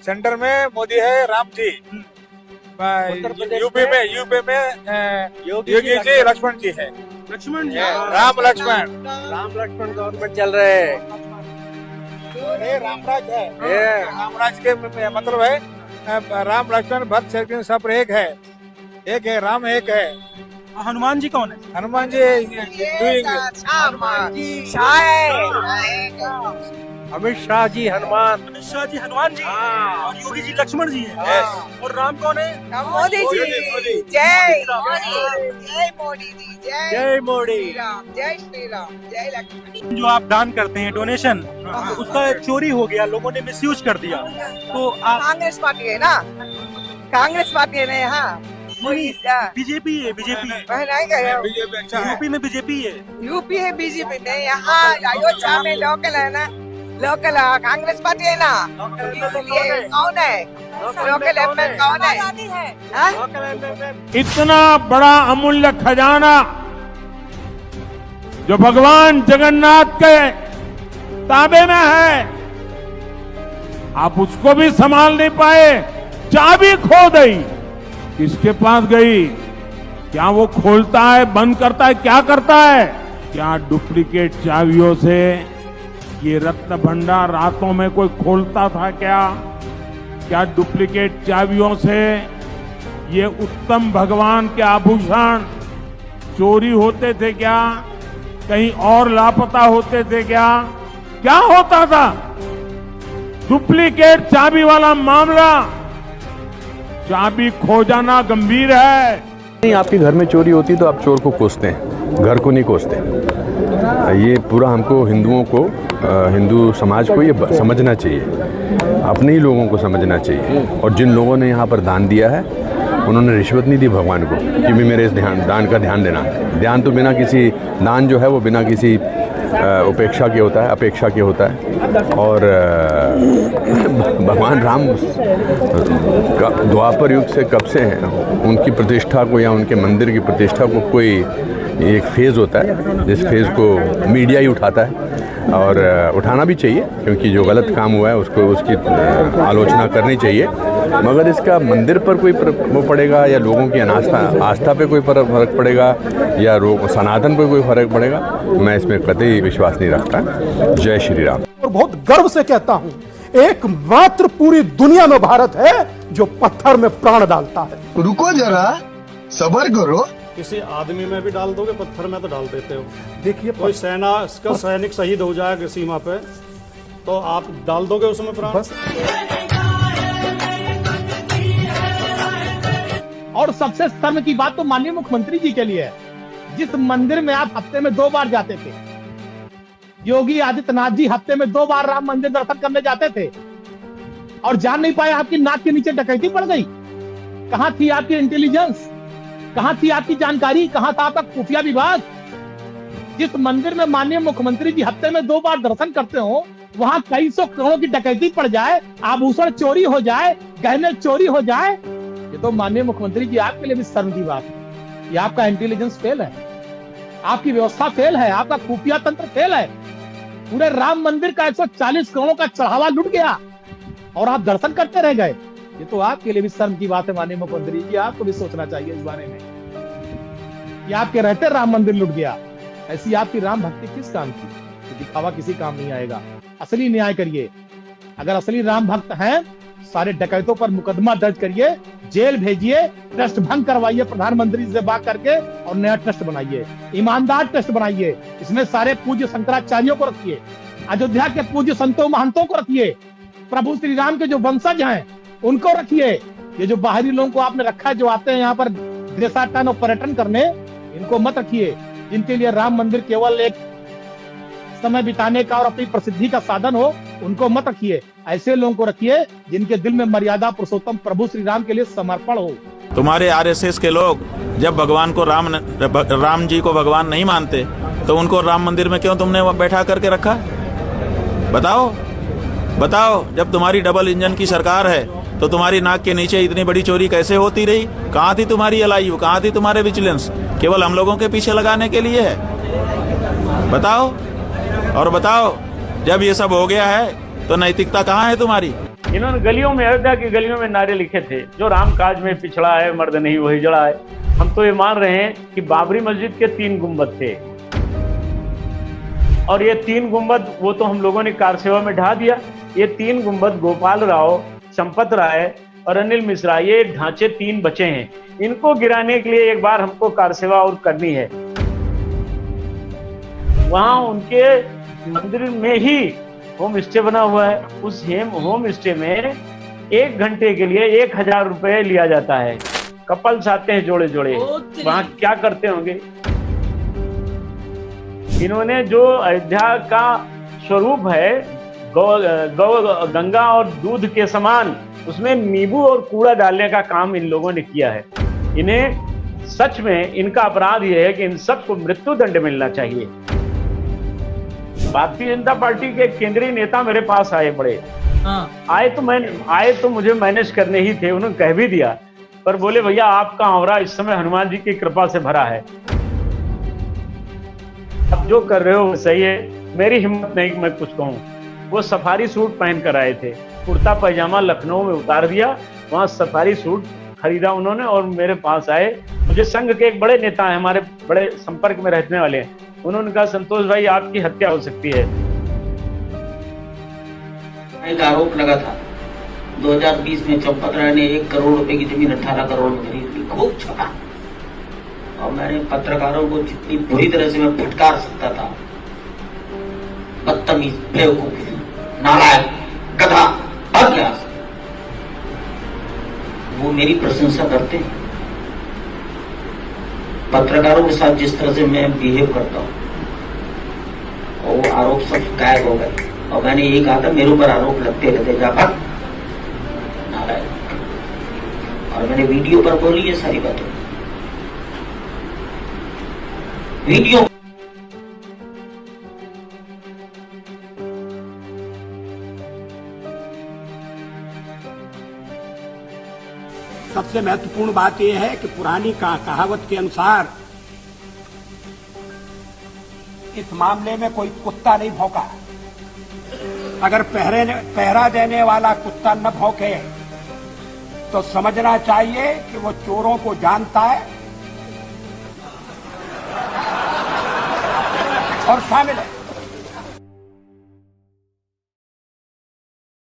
Centre में मोदी है, Ram ji. UP में योगी जी, लक्ष्मण जी है। लक्ष्मण जी, राम लक्ष्मण गवर्नमेंट चल रहे हैं। ये रामराज है। ये रामराज के मतलब है राम लक्ष्मण भरत शत्रुघ्न सब एक है। एक है राम, एक है। हनुमान जी कौन है? हनुमान जी अमित शाह जी हनुमान। अमित शाह जी हनुमान जी और योगी जी लक्ष्मण जी हैं। Yes। और राम कौन है? मोदी जी। जय मोदी जी, जय मोदी। जय श्री राम, जय लक्ष्मण। जो आप दान करते हैं डोनेशन, उसका चोरी हो गया, लोगों ने मिसयूज कर दिया, तो आप कांग्रेस पार्टी है ना, कांग्रेस पार्टी है ना यहाँ। बीजेपी है, बीजेपी मैं नहीं कह रहा हूँ। बीजेपी अच्छा है। यूपी में बीजेपी है। यूपी है, बीजेपी नहीं। यहाँ अयोध्या में लोकल है ना, लोकल कांग्रेस पार्टी है ना, इसलिए कौन है लोकल एमएलए, कौन है? हाँ? इतना बड़ा अमूल्य खजाना जो भगवान जगन्नाथ के ताबे में है, आप उसको भी संभाल नहीं पाए। चाबी खो गई, किसके पास गई? क्या वो खोलता है, बंद करता है, क्या करता है? क्या डुप्लीकेट चाबियों से ये रत्न भंडार रातों में कोई खोलता था क्या? क्या डुप्लीकेट चाबियों से ये उत्तम भगवान के आभूषण चोरी होते थे क्या? कहीं और लापता होते थे क्या? क्या होता था? डुप्लीकेट चाबी वाला मामला, चाबी खो जाना गंभीर है। नहीं, आपके घर में चोरी होती तो आप चोर को कोसते हैं, घर को नहीं कोसते। ये पूरा हमको हिंदुओं को, हिंदू समाज को ये समझना चाहिए, अपने ही लोगों को समझना चाहिए। और जिन लोगों ने यहाँ पर दान दिया है, उन्होंने रिश्वत नहीं दी भगवान को कि भी मेरे इस दान का ध्यान देना। ध्यान तो बिना किसी, दान जो है वो बिना किसी उपेक्षा के होता है, अपेक्षा के होता है। और भगवान राम द्वापर युग से कब से हैं, उनकी प्रतिष्ठा को या उनके मंदिर की प्रतिष्ठा को कोई एक फेज़ होता है, जिस फेज़ को मीडिया ही उठाता है। और उठाना भी चाहिए, क्योंकि जो गलत काम हुआ है उसको, उसकी आलोचना करनी चाहिए। मगर इसका मंदिर पर कोई वो पड़ेगा, या लोगों की आस्था पे कोई फर्क पड़ेगा, या सनातन पे कोई फर्क पड़ेगा, मैं इसमें कतई विश्वास नहीं रखता। जय श्री राम। और बहुत गर्व से कहता हूं, एकमात्र पूरी दुनिया में भारत है जो पत्थर में प्राण डालता है। रुको जरा, सब्र करो। किसी आदमी में भी डाल दोगे, पत्थर में तो डाल देते हो। देखिए, कोई सेना का सैनिक शहीद हो जाएगा सीमा पे, तो आप डाल दोगे उसमें प्राण। और सबसे शर्म की बात तो माननीय मुख्यमंत्री जी के लिए है, जिस मंदिर में आप हफ्ते में 2 बार जाते थे। योगी आदित्यनाथ जी हफ्ते में 2 बार राम मंदिर दर्शन करने जाते थे और जान नहीं पाए, आपकी नाक के नीचे डकैती पड़ गई। कहां थी आपकी इंटेलिजेंस, कहां थी आपकी जानकारी, कहां था आपका खुफिया विभाग? जिस मंदिर में माननीय मुख्यमंत्री जी हफ्ते में 2 बार दर्शन करते हो, वहां कई सौ करोड़ों की डकैती पड़ जाए, आभूषण चोरी हो जाए, गहने चोरी हो जाए, ये तो माननीय मुख्यमंत्री जी आपके लिए भी शर्म की बात है। ये आपका इंटेलिजेंस फेल है, आपकी व्यवस्था फेल है, आपका खुफिया तंत्र फेल है। पूरे राम मंदिर का 140 करोड़ का चढ़ावा लुट गया और आप दर्शन करते रह गए। ये तो आपके लिए भी शर्म की बात है माननीय मुख्यमंत्री जी, आपको भी सोचना चाहिए इस बारे में कि आपके रहते राम मंदिर लुट गया। ऐसी आपकी राम भक्ति किस काम की? दिखावा किसी काम नहीं आएगा। असली न्याय करिए। अगर असली राम भक्त हैं, सारे डकैतों पर मुकदमा दर्ज करिए, जेल भेजिए, ट्रस्ट भंग करवाइए प्रधानमंत्री से बात करके, और नया ट्रस्ट बनाइए, ईमानदार ट्रस्ट बनाइए। इसमें सारे पूज्य शंकराचार्यों को रखिए, अयोध्या के पूज्य संतों महंतों को रखिए, प्रभु श्री राम के जो वंशज हैं उनको रखिए। ये जो बाहरी लोगों को आपने रखा है, जो आते हैं यहाँ पर देशाटन और पर्यटन करने, इनको मत रखिए। जिनके लिए राम मंदिर केवल एक समय बिताने का और अपनी प्रसिद्धि का साधन हो, उनको मत रखिए। ऐसे लोगों को रखिए जिनके दिल में मर्यादा पुरुषोत्तम प्रभु श्री राम के लिए समर्पण हो। तुम्हारे आरएसएस के लोग जब भगवान को राम जी को भगवान नहीं मानते, तो उनको राम मंदिर में क्यों तुमने बैठा करके रखा? बताओ बताओ। जब तुम्हारी डबल इंजन की सरकार है, तो तुम्हारी नाक के नीचे इतनी बड़ी चोरी कैसे होती रही? कहाँ थी तुम्हारी एलआईयू, कहाँ थी तुम्हारे विजिलेंस? केवल हम लोगों के पीछे लगाने के लिए है? बताओ। और बताओ, जब ये सब हो गया है तो नैतिकता कहाँ है तुम्हारी? इन्होंने गलियों में, अयोध्या की गलियों में नारे लिखे थे, जो राम काज में पिछड़ा है मर्द नहीं वही जड़ा है। हम तो ये मान रहे हैं कि बाबरी मस्जिद के 3 गुंबद थे और ये 3 गुंबद वो तो हम लोगों ने कारसेवा में ढा दिया। ये 3 गुंबद गोपाल राव, संपत राय और अनिल मिश्रा, ये ढांचे 3 बचे हैं। इनको गिराने के लिए एक बार हमको कारसेवा और करनी है। वहां उनके मंदिर में ही होम स्टे बना हुआ है। उस होम स्टे में 1 घंटे के लिए 1000 रुपए लिया जाता है। कपल्स आते हैं जोड़े जोड़े, वहां क्या करते होंगे। इन्होंने जो अयोध्या का स्वरूप है गंगा और दूध के समान, उसमें नींबू और कूड़ा डालने का काम इन लोगों ने किया है। इन्हें सच में इनका अपराध यह है कि इन सबको मृत्यु दंड मिलना चाहिए। भारतीय जनता पार्टी के केंद्रीय नेता मेरे पास आए, बड़े आए तो मुझे मैनेज करने ही थे। उन्होंने कह भी दिया, पर बोले भैया आपका औरा इस समय हनुमान जी की कृपा से भरा है, अब जो कर रहे हो सही है। मेरी हिम्मत नहीं कि मैं कुछ कहूँ। वो सफारी सूट पहन कर आए थे, कुर्ता पैजामा लखनऊ में उतार दिया, वहाँ सफारी सूट खरीदा उन्होंने और मेरे पास आए। मुझे संघ के एक बड़े नेता हैं, हमारे बड़े संपर्क में रहने वाले हैं, उन्होंने कहा संतोष भाई आपकी हत्या हो सकती है। एक आरोप लगा था 2020 में चंपत राय ने 1 करोड़ रुपए की जमीन 18 करोड़ में खरीद ली, खूब छपा। और मैंने पत्रकारों को जितनी बुरी तरह से मैं फटकार सकता था, बदतमीज, बेवकूफ, नालायक, गधा, अज्ञात, वो मेरी प्रशंसा करते हैं। पत्रकारों के साथ जिस तरह से मैं बिहेव करता हूँ, और वो आरोप सब गायब हो गए। और मैंने ये कहा था मेरे ऊपर आरोप लगते रहते, जा भाग नालायक। और मैंने वीडियो पर बोली है सारी बातें, वीडियो। सबसे महत्वपूर्ण बात यह है कि पुरानी कहावत के अनुसार इस मामले में कोई कुत्ता नहीं भौंका। अगर पहरा देने वाला कुत्ता न भौंके तो समझना चाहिए कि वो चोरों को जानता है और शामिल है।